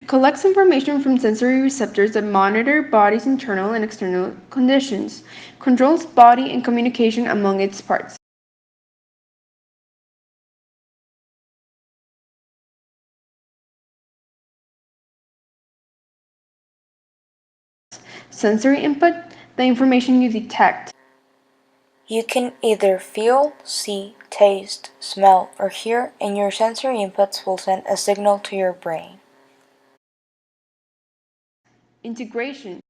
Collects information from sensory receptors that monitor body's internal and external conditions, controls body and communication among its parts. Sensory input, the information you detect. You can either feel, see, taste, smell, or hear, and your sensory inputs will send a signal to your brain. Integration.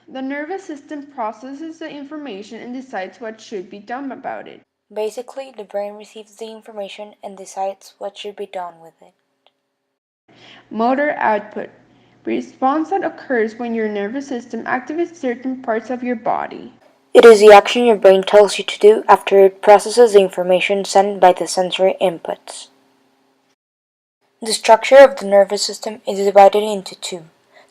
The nervous system processes the information and decides what should be done about it. Basically, the brain receives the information and decides what should be done with it. Motor output. Response that occurs when your nervous system activates certain parts of your body. It is the action your brain tells you to do after it processes the information sent by the sensory inputs. The structure of the nervous system is divided into two: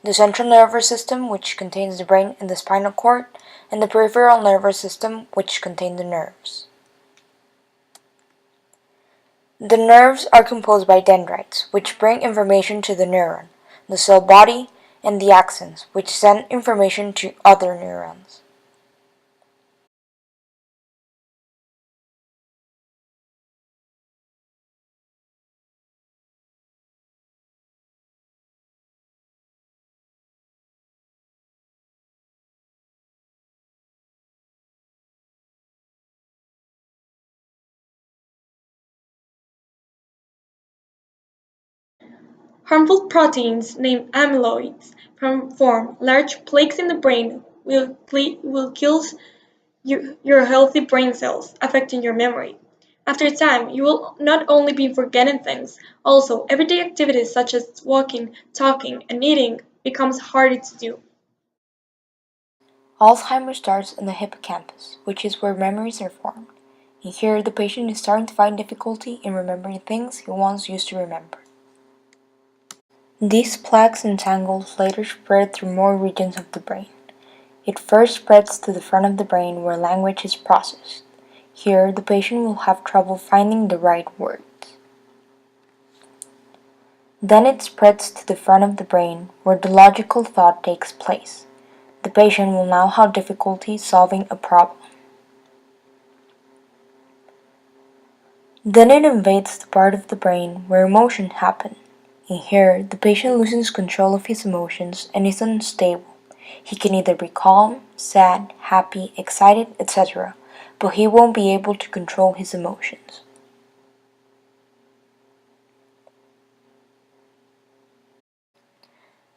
the central nervous system, which contains the brain and the spinal cord, and the peripheral nervous system, which contains the nerves. The nerves are composed by dendrites, which bring information to the neuron, the cell body, and the axons, which send information to other neurons. Harmful proteins named amyloids form large plaques in the brain will kill your healthy brain cells, affecting your memory. After time, you will not only be forgetting things, also everyday activities such as walking, talking, and eating becomes harder to do. Alzheimer starts in the hippocampus, which is where memories are formed. And here, the patient is starting to find difficulty in remembering things he once used to remember. These plaques and tangles later spread through more regions of the brain. It first spreads to the front of the brain where language is processed. Here, the patient will have trouble finding the right words. Then it spreads to the front of the brain where the logical thought takes place. The patient will now have difficulty solving a problem. Then it invades the part of the brain where emotions happen. And here, the patient loses control of his emotions and is unstable. He can either be calm, sad, happy, excited, etc., but he won't be able to control his emotions.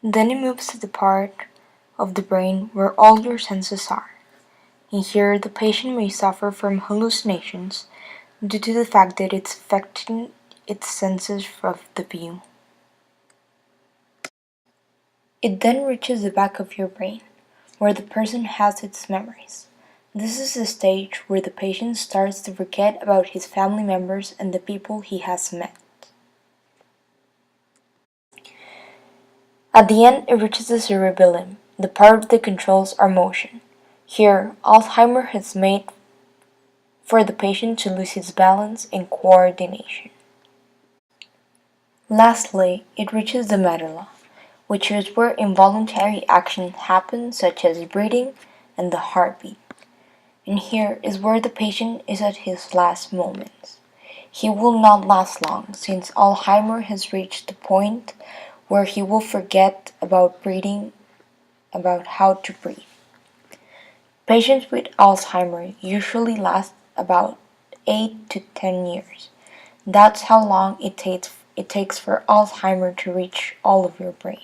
Then it moves to the part of the brain where all your senses are. And here, the patient may suffer from hallucinations due to the fact that it's affecting its senses of the view. It then reaches the back of your brain, where the person has its memories. This is the stage where the patient starts to forget about his family members and the people he has met. At the end, it reaches the cerebellum, the part that controls our motion. Here, Alzheimer has made for the patient to lose his balance and coordination. Lastly, it reaches the medulla, which is where involuntary actions happen such as breathing and the heartbeat. And here is where the patient is at his last moments. He will not last long since Alzheimer has reached the point where he will forget about breathing, about how to breathe. Patients with Alzheimer usually last about 8 to 10 years. That's how long it takes for Alzheimer to reach all of your brain.